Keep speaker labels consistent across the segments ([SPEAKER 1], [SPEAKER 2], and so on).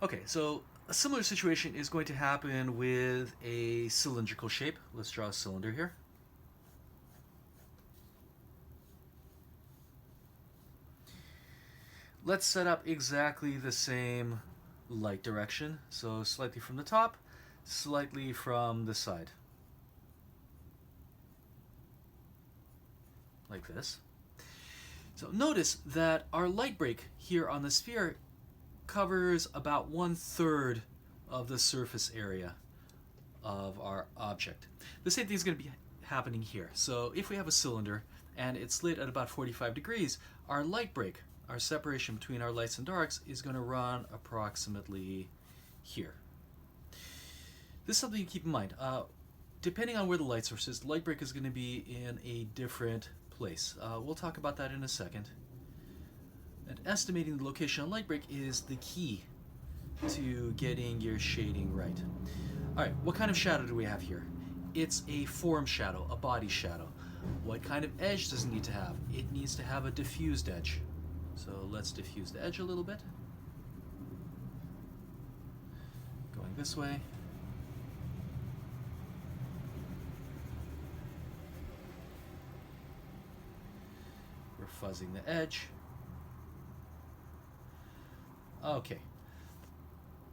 [SPEAKER 1] Okay, so a similar situation is going to happen with a cylindrical shape. Let's draw a cylinder here. Let's set up exactly the same light direction. So slightly from the top, slightly from the side. Like this. So notice that our light break here on the sphere covers about 1/3 of the surface area of our object. The same thing is going to be happening here. So if we have a cylinder and it's lit at about 45 degrees, our light break, our separation between our lights and darks, is going to run approximately here. This is something to keep in mind. Depending on where the light source is, light break is going to be in a different place. We'll talk about that in a second. And estimating the location on light break is the key to getting your shading right. Alright, what kind of shadow do we have here? It's a form shadow, a body shadow. What kind of edge does it need to have? It needs to have a diffused edge. So let's diffuse the edge a little bit. Going this way. We're fuzzing the edge. Okay.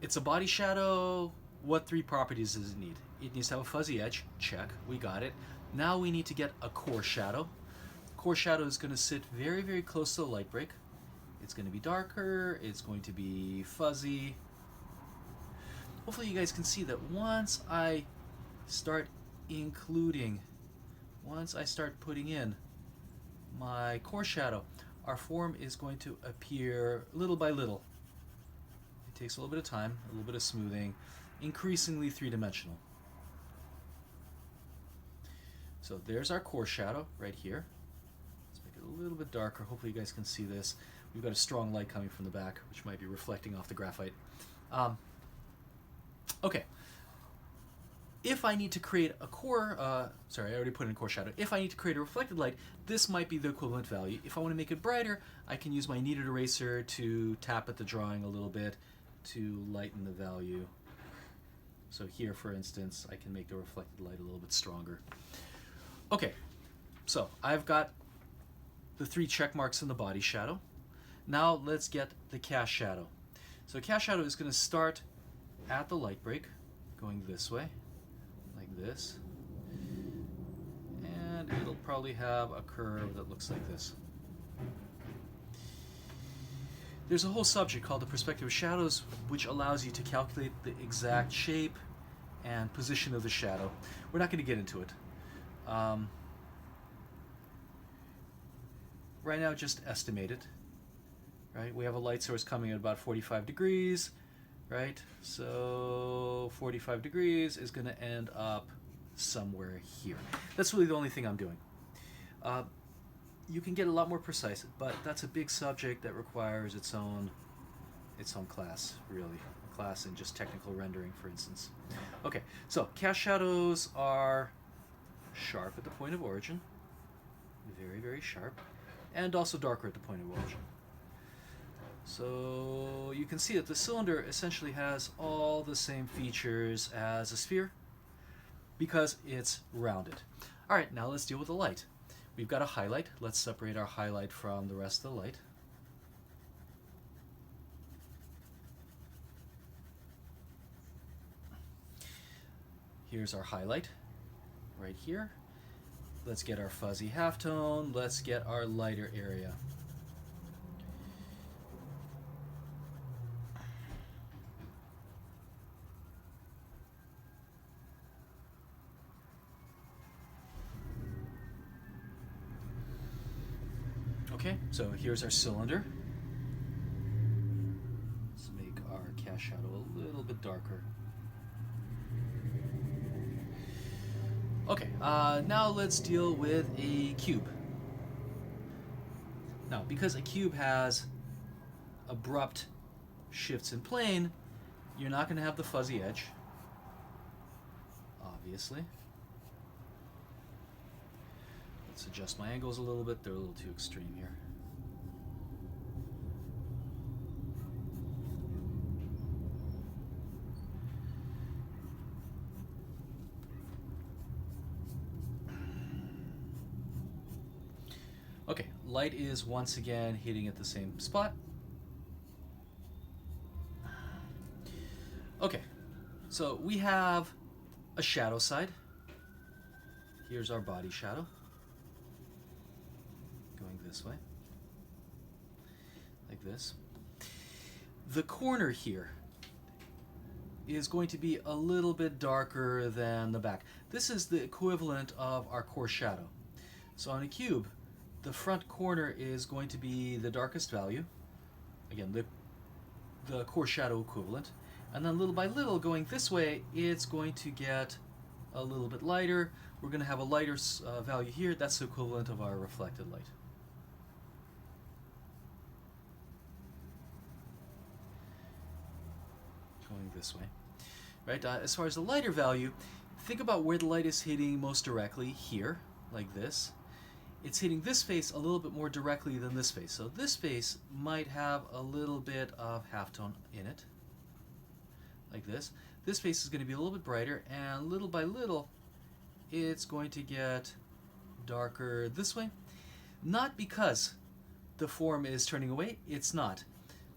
[SPEAKER 1] It's a body shadow. What 3 properties does it need? It needs to have a fuzzy edge. Check. We got it. Now we need to get a core shadow. Core shadow is going to sit very, very close to the light break. It's going to be darker. It's going to be fuzzy. Hopefully you guys can see that once I start putting in my core shadow, our form is going to appear little by little. It takes a little bit of time, a little bit of smoothing, increasingly three-dimensional. So there's our core shadow right here. Let's make it a little bit darker. Hopefully you guys can see this. We've got a strong light coming from the back, which might be reflecting off the graphite. Okay. If I need to create a core, sorry, I already put in core shadow. If I need to create a reflected light, this might be the equivalent value. If I want to make it brighter, I can use my kneaded eraser to tap at the drawing a little bit to lighten the value. So here, for instance, I can make the reflected light a little bit stronger. Okay, so I've got the 3 check marks in the body shadow. Now let's get the cast shadow. So cast shadow is going to start at the light break, going this way, like this. And it'll probably have a curve that looks like this. There's a whole subject called the perspective of shadows, which allows you to calculate the exact shape and position of the shadow. We're not going to get into it. Right now, just estimate it. Right? We have a light source coming at about 45 degrees. Right? So 45 degrees is going to end up somewhere here. That's really the only thing I'm doing. You can get a lot more precise, but that's a big subject that requires its own class, really. A class in just technical rendering, for instance. Okay, so cast shadows are sharp at the point of origin, very, very sharp, and also darker at the point of origin. So you can see that the cylinder essentially has all the same features as a sphere because it's rounded. All right, now let's deal with the light. We've got a highlight. Let's separate our highlight from the rest of the light. Here's our highlight right here. Let's get our fuzzy halftone. Let's get our lighter area. Okay, so here's our cylinder. Let's make our cast shadow a little bit darker. Okay, now let's deal with a cube. Now, because a cube has abrupt shifts in plane, you're not going to have the fuzzy edge, obviously. Let's adjust my angles a little bit. They're a little too extreme here. light is once again hitting at the same spot. Okay, so we have a shadow side. Here's our body shadow. Going this way. Like this. The corner here is going to be a little bit darker than the back. This is the equivalent of our core shadow. So on a cube, the front corner is going to be the darkest value. Again, the core shadow equivalent. And then little by little, going this way, it's going to get a little bit lighter. We're going to have a lighter value here. That's the equivalent of our reflected light. Going this way. Right? As far as the lighter value, think about where the light is hitting most directly here, like this. It's hitting this face a little bit more directly than this face. So this face might have a little bit of halftone in it. Like this. This face is going to be a little bit brighter, and little by little it's going to get darker this way. Not because the form is turning away, it's not,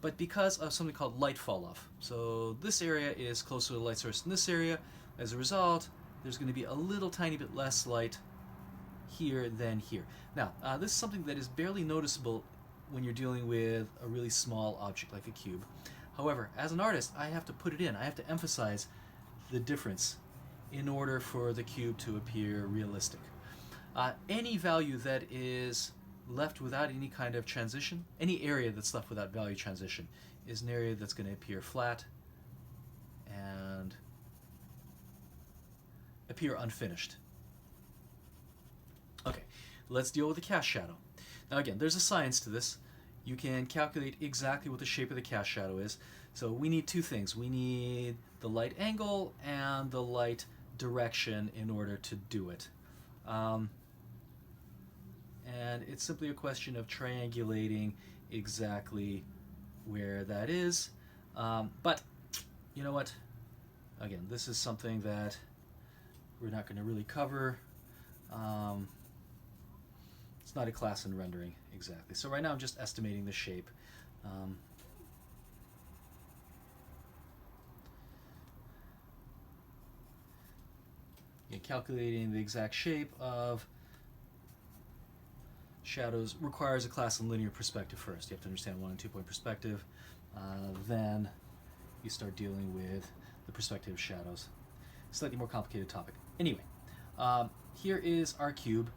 [SPEAKER 1] but because of something called light fall off. So this area is closer to the light source than this area. As a result, there's going to be a little tiny bit less light here than here. Now, this is something that is barely noticeable when you're dealing with a really small object like a cube. However, as an artist, I have to put it in. I have to emphasize the difference in order for the cube to appear realistic. Any value that is left without any kind of transition, any area that's left without value transition, is an area that's going to appear flat and appear unfinished. Okay, let's deal with the cast shadow. Now again, there's a science to this. You can calculate exactly what the shape of the cast shadow is. So we need two things. We need the light angle and the light direction in order to do it. And it's simply a question of triangulating exactly where that is. But you know what? Again, this is something that we're not going to really cover. It's not a class in rendering exactly. So right now I'm just estimating the shape. Calculating the exact shape of shadows requires a class in linear perspective first. You have to understand 1 and 2 point perspective. Then you start dealing with the perspective of shadows. Slightly more complicated topic. Anyway, here is our cube.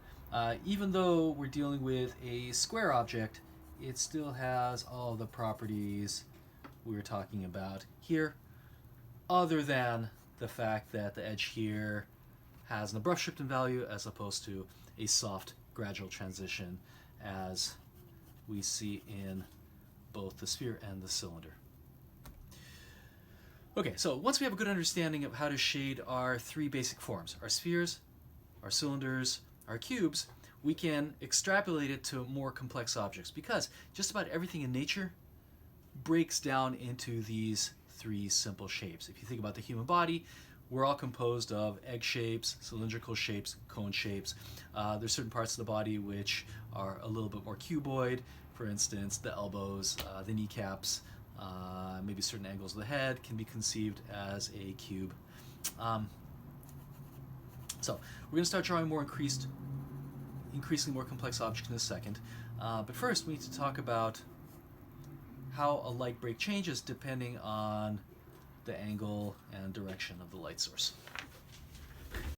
[SPEAKER 1] Even though we're dealing with a square object, it still has all the properties we were talking about here, other than the fact that the edge here has an abrupt shift in value as opposed to a soft gradual transition as we see in both the sphere and the cylinder. Okay, so once we have a good understanding of how to shade our three basic forms, our spheres, our cylinders, our cubes, we can extrapolate it to more complex objects, because just about everything in nature breaks down into these three simple shapes. If you think about the human body, we're all composed of egg shapes, cylindrical shapes, cone shapes. There's certain parts of the body which are a little bit more cuboid. For instance, the elbows, the kneecaps, maybe certain angles of the head can be conceived as a cube. So we're going to start drawing more increasingly more complex objects in a second. But first we need to talk about how a light break changes depending on the angle and direction of the light source.